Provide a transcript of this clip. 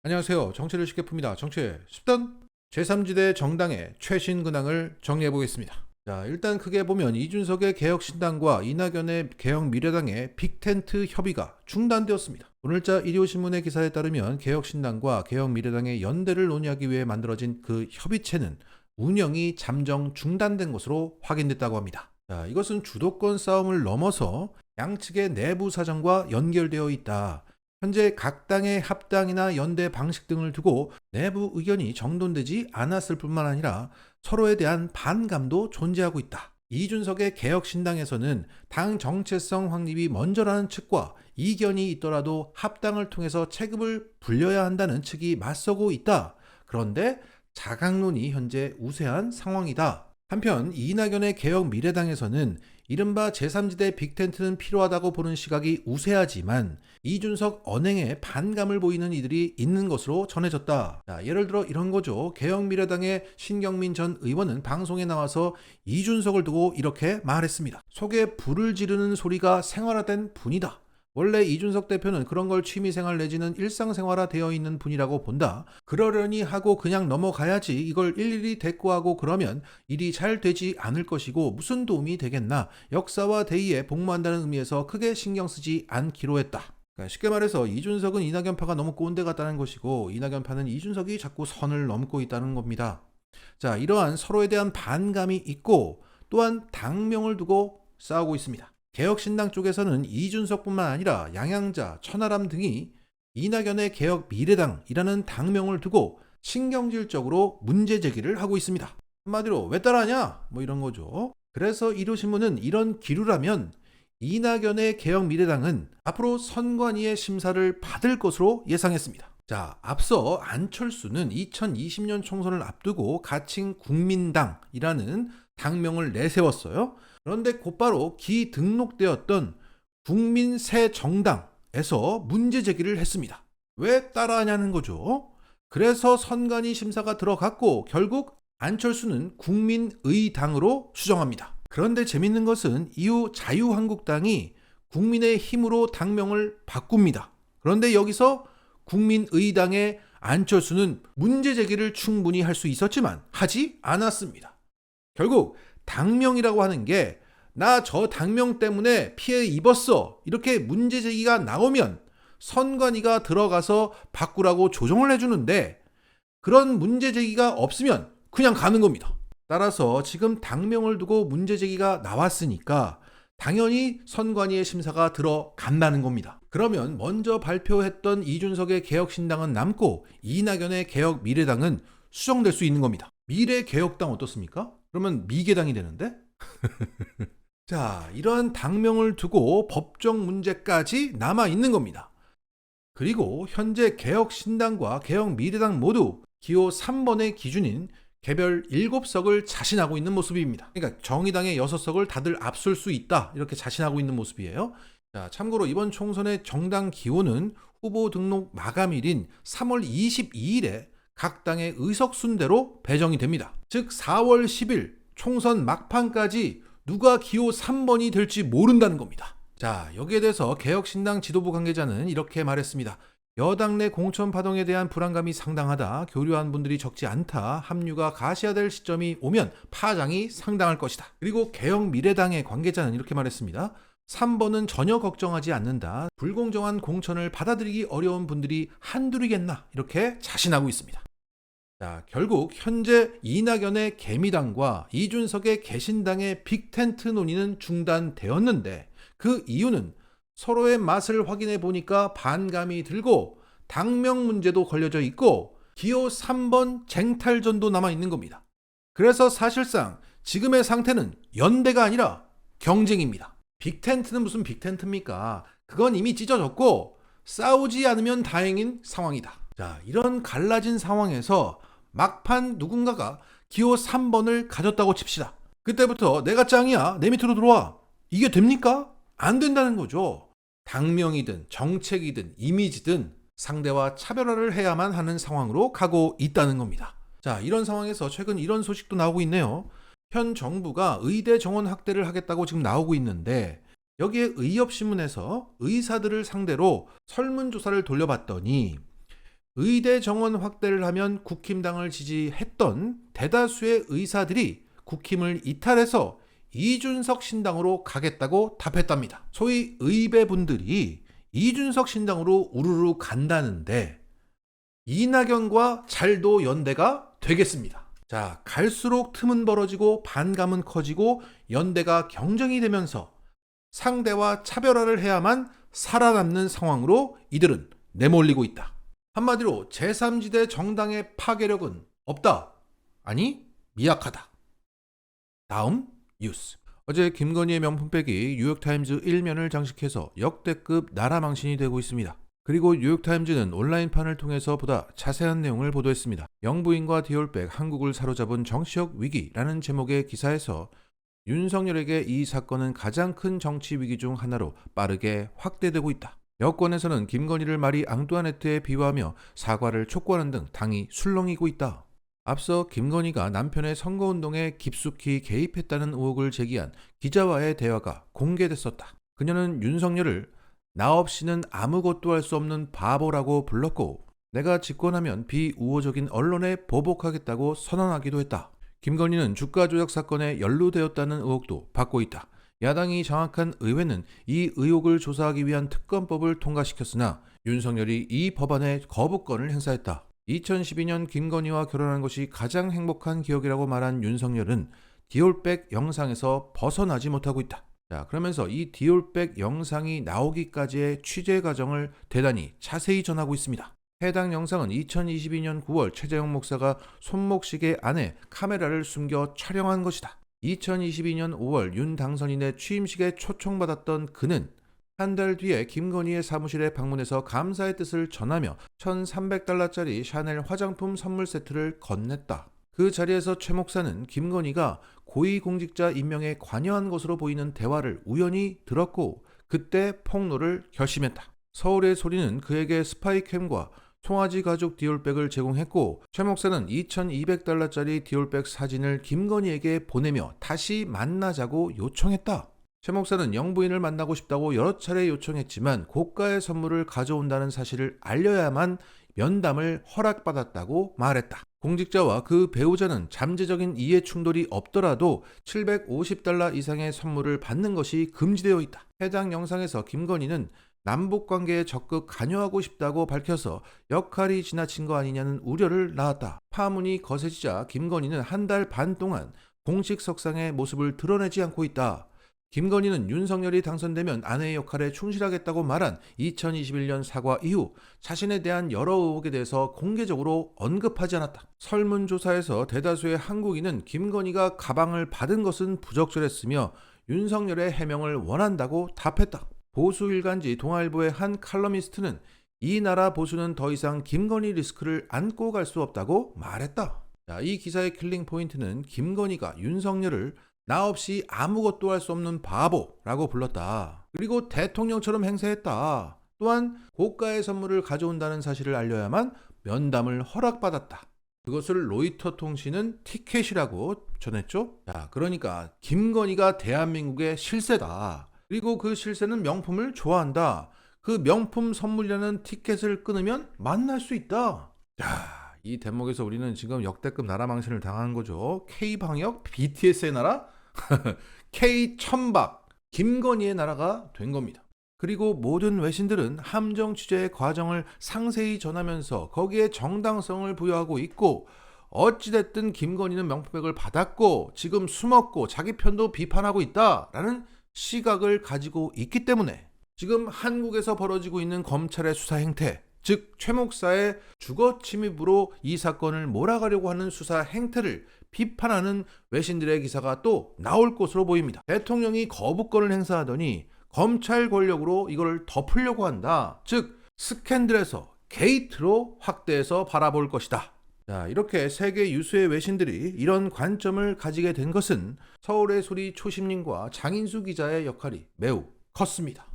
안녕하세요. 정치를 쉽게 풉니다. 정치의 10단 제3지대 정당의 최신 근황을 정리해 보겠습니다. 자, 일단 크게 보면 이준석의 개혁신당과 이낙연의 개혁미래당의 빅텐트 협의가 중단되었습니다. 오늘자 일요신문의 기사에 따르면 개혁신당과 개혁미래당의 연대를 논의하기 위해 만들어진 그 협의체는 운영이 잠정 중단된 것으로 확인됐다고 합니다. 자, 이것은 주도권 싸움을 넘어서 양측의 내부 사정과 연결되어 있다. 현재 각 당의 합당이나 연대 방식 등을 두고 내부 의견이 정돈되지 않았을 뿐만 아니라 서로에 대한 반감도 존재하고 있다. 이준석의 개혁신당에서는 당 정체성 확립이 먼저라는 측과 이견이 있더라도 합당을 통해서 체급을 불려야 한다는 측이 맞서고 있다. 그런데 자강론이 현재 우세한 상황이다. 한편 이낙연의 개혁미래당에서는 이른바 제3지대 빅텐트는 필요하다고 보는 시각이 우세하지만 이준석 언행에 반감을 보이는 이들이 있는 것으로 전해졌다. 자, 예를 들어 이런 거죠. 개혁미래당의 신경민 전 의원은 방송에 나와서 이준석을 두고 이렇게 말했습니다. 속에 불을 지르는 소리가 생활화된 분이다. 원래 이준석 대표는 그런 걸 취미생활 내지는 일상생활화 되어 있는 분이라고 본다. 그러려니 하고 그냥 넘어가야지 이걸 일일이 대꾸하고 그러면 일이 잘 되지 않을 것이고 무슨 도움이 되겠나. 역사와 대의에 복무한다는 의미에서 크게 신경 쓰지 않기로 했다. 그러니까 쉽게 말해서 이준석은 이낙연파가 너무 꼰대 같다는 것이고 이낙연파는 이준석이 자꾸 선을 넘고 있다는 겁니다. 자, 이러한 서로에 대한 반감이 있고 또한 당명을 두고 싸우고 있습니다. 개혁신당 쪽에서는 이준석뿐만 아니라 양양자, 천하람 등이 이낙연의 개혁미래당이라는 당명을 두고 신경질적으로 문제 제기를 하고 있습니다. 한마디로 왜 따라하냐? 뭐 이런 거죠. 그래서 일요신문은 이런 기류라면 이낙연의 개혁미래당은 앞으로 선관위의 심사를 받을 것으로 예상했습니다. 자, 앞서 안철수는 2020년 총선을 앞두고 가칭 국민당이라는 당명을 내세웠어요. 그런데 곧바로 기등록되었던 국민새정당에서 문제 제기를 했습니다. 왜 따라하냐는 거죠. 그래서 선관위 심사가 들어갔고 결국 안철수는 국민의당으로 수정합니다. 그런데 재밌는 것은 이후 자유한국당이 국민의힘으로 당명을 바꿉니다. 그런데 여기서 국민의당의 안철수는 문제 제기를 충분히 할 수 있었지만 하지 않았습니다. 결국 당명이라고 하는 게 나 저 당명 때문에 피해 입었어 이렇게 문제 제기가 나오면 선관위가 들어가서 바꾸라고 조정을 해주는데 그런 문제 제기가 없으면 그냥 가는 겁니다. 따라서 지금 당명을 두고 문제 제기가 나왔으니까 당연히 선관위의 심사가 들어간다는 겁니다. 그러면 먼저 발표했던 이준석의 개혁신당은 남고 이낙연의 개혁미래당은 수정될 수 있는 겁니다. 미래개혁당 어떻습니까? 그러면 미개당이 되는데? 자, 이러한 당명을 두고 법적 문제까지 남아있는 겁니다. 그리고 현재 개혁신당과 개혁미래당 모두 기호 3번의 기준인 개별 7석을 자신하고 있는 모습입니다. 그러니까 정의당의 6석을 다들 앞설 수 있다 이렇게 자신하고 있는 모습이에요. 자, 참고로 이번 총선의 정당 기호는 후보 등록 마감일인 3월 22일에 각 당의 의석 순대로 배정이 됩니다. 즉 4월 10일 총선 막판까지 누가 기호 3번이 될지 모른다는 겁니다. 자, 여기에 대해서 개혁신당 지도부 관계자는 이렇게 말했습니다. 여당 내 공천 파동에 대한 불안감이 상당하다. 교류한 분들이 적지 않다. 합류가 가시화될 시점이 오면 파장이 상당할 것이다. 그리고 개혁미래당의 관계자는 이렇게 말했습니다. 3번은 전혀 걱정하지 않는다. 불공정한 공천을 받아들이기 어려운 분들이 한둘이겠나 이렇게 자신하고 있습니다. 자, 결국 현재 이낙연의 개미당과 이준석의 개신당의 빅텐트 논의는 중단되었는데 그 이유는 서로의 맛을 확인해 보니까 반감이 들고 당명 문제도 걸려져 있고 기호 3번 쟁탈전도 남아 있는 겁니다. 그래서 사실상 지금의 상태는 연대가 아니라 경쟁입니다. 빅텐트는 무슨 빅텐트입니까? 그건 이미 찢어졌고 싸우지 않으면 다행인 상황이다. 자, 이런 갈라진 상황에서 막판 누군가가 기호 3번을 가졌다고 칩시다. 그때부터 내가 짱이야. 내 밑으로 들어와. 이게 됩니까? 안 된다는 거죠. 당명이든 정책이든 이미지든 상대와 차별화를 해야만 하는 상황으로 가고 있다는 겁니다. 자, 이런 상황에서 최근 이런 소식도 나오고 있네요. 현 정부가 의대 정원 확대를 하겠다고 지금 나오고 있는데 여기에 의협신문에서 의사들을 상대로 설문조사를 돌려봤더니 의대 정원 확대를 하면 국힘당을 지지했던 대다수의 의사들이 국힘을 이탈해서 이준석 신당으로 가겠다고 답했답니다. 소위 의배분들이 이준석 신당으로 우르르 간다는데 이낙연과 잘도 연대가 되겠습니다. 자, 갈수록 틈은 벌어지고 반감은 커지고 연대가 경쟁이 되면서 상대와 차별화를 해야만 살아남는 상황으로 이들은 내몰리고 있다. 한마디로 제3지대 정당의 파괴력은 없다. 아니, 미약하다. 다음 뉴스. 어제 김건희의 명품백이 뉴욕타임즈 1면을 장식해서 역대급 나라망신이 되고 있습니다. 그리고 뉴욕타임즈는 온라인판을 통해서 보다 자세한 내용을 보도했습니다. 영부인과 디올백 한국을 사로잡은 정치적 위기라는 제목의 기사에서 윤석열에게 이 사건은 가장 큰 정치 위기 중 하나로 빠르게 확대되고 있다. 여권에서는 김건희를 마리 앙뚜아네트에 비유하며 사과를 촉구하는 등 당이 술렁이고 있다. 앞서 김건희가 남편의 선거운동에 깊숙이 개입했다는 의혹을 제기한 기자와의 대화가 공개됐었다. 그녀는 윤석열을 나 없이는 아무것도 할 수 없는 바보라고 불렀고 내가 집권하면 비우호적인 언론에 보복하겠다고 선언하기도 했다. 김건희는 주가 조작 사건에 연루되었다는 의혹도 받고 있다. 야당이 장악한 의회는 이 의혹을 조사하기 위한 특검법을 통과시켰으나 윤석열이 이 법안에 거부권을 행사했다. 2012년 김건희와 결혼한 것이 가장 행복한 기억이라고 말한 윤석열은 디올백 영상에서 벗어나지 못하고 있다. 자, 그러면서 이 디올백 영상이 나오기까지의 취재 과정을 대단히 자세히 전하고 있습니다. 해당 영상은 2022년 9월 최재형 목사가 손목시계 안에 카메라를 숨겨 촬영한 것이다. 2022년 5월 윤 당선인의 취임식에 초청받았던 그는 한 달 뒤에 김건희의 사무실에 방문해서 감사의 뜻을 전하며 $1,300짜리 샤넬 화장품 선물 세트를 건넸다. 그 자리에서 최 목사는 김건희가 고위공직자 임명에 관여한 것으로 보이는 대화를 우연히 들었고 그때 폭로를 결심했다. 서울의 소리는 그에게 스파이캠과 송아지 가죽 디올백을 제공했고 최 목사는 $2,200짜리 디올백 사진을 김건희에게 보내며 다시 만나자고 요청했다. 최 목사는 영부인을 만나고 싶다고 여러 차례 요청했지만 고가의 선물을 가져온다는 사실을 알려야만 면담을 허락받았다고 말했다. 공직자와 그 배우자는 잠재적인 이해 충돌이 없더라도 $750 이상의 선물을 받는 것이 금지되어 있다. 해당 영상에서 김건희는 남북관계에 적극 관여하고 싶다고 밝혀서 역할이 지나친 거 아니냐는 우려를 낳았다. 파문이 거세지자 김건희는 한 달 반 동안 공식 석상의 모습을 드러내지 않고 있다. 김건희는 윤석열이 당선되면 아내의 역할에 충실하겠다고 말한 2021년 사과 이후 자신에 대한 여러 의혹에 대해서 공개적으로 언급하지 않았다. 설문조사에서 대다수의 한국인은 김건희가 가방을 받은 것은 부적절했으며 윤석열의 해명을 원한다고 답했다. 보수 일간지 동아일보의 한 칼럼니스트는 이 나라 보수는 더 이상 김건희 리스크를 안고 갈 수 없다고 말했다. 자, 이 기사의 킬링 포인트는 김건희가 윤석열을 나 없이 아무것도 할 수 없는 바보라고 불렀다. 그리고 대통령처럼 행세했다. 또한 고가의 선물을 가져온다는 사실을 알려야만 면담을 허락받았다. 그것을 로이터 통신은 티켓이라고 전했죠. 자, 그러니까 김건희가 대한민국의 실세다. 그리고 그 실세는 명품을 좋아한다. 그 명품 선물이라는 티켓을 끊으면 만날 수 있다. 자, 이 대목에서 우리는 지금 역대급 나라 망신을 당한 거죠. K방역, BTS의 나라, K천박, 김건희의 나라가 된 겁니다. 그리고 모든 외신들은 함정 취재의 과정을 상세히 전하면서 거기에 정당성을 부여하고 있고 어찌됐든 김건희는 명품백을 받았고 지금 숨었고 자기 편도 비판하고 있다라는 시각을 가지고 있기 때문에 지금 한국에서 벌어지고 있는 검찰의 수사 행태, 즉 최 목사의 주거 침입으로 이 사건을 몰아가려고 하는 수사 행태를 비판하는 외신들의 기사가 또 나올 것으로 보입니다. 대통령이 거부권을 행사하더니 검찰 권력으로 이걸 덮으려고 한다. 즉 스캔들에서 게이트로 확대해서 바라볼 것이다. 자, 이렇게 세계 유수의 외신들이 이런 관점을 가지게 된 것은 서울의 소리 초심님과 장인수 기자의 역할이 매우 컸습니다.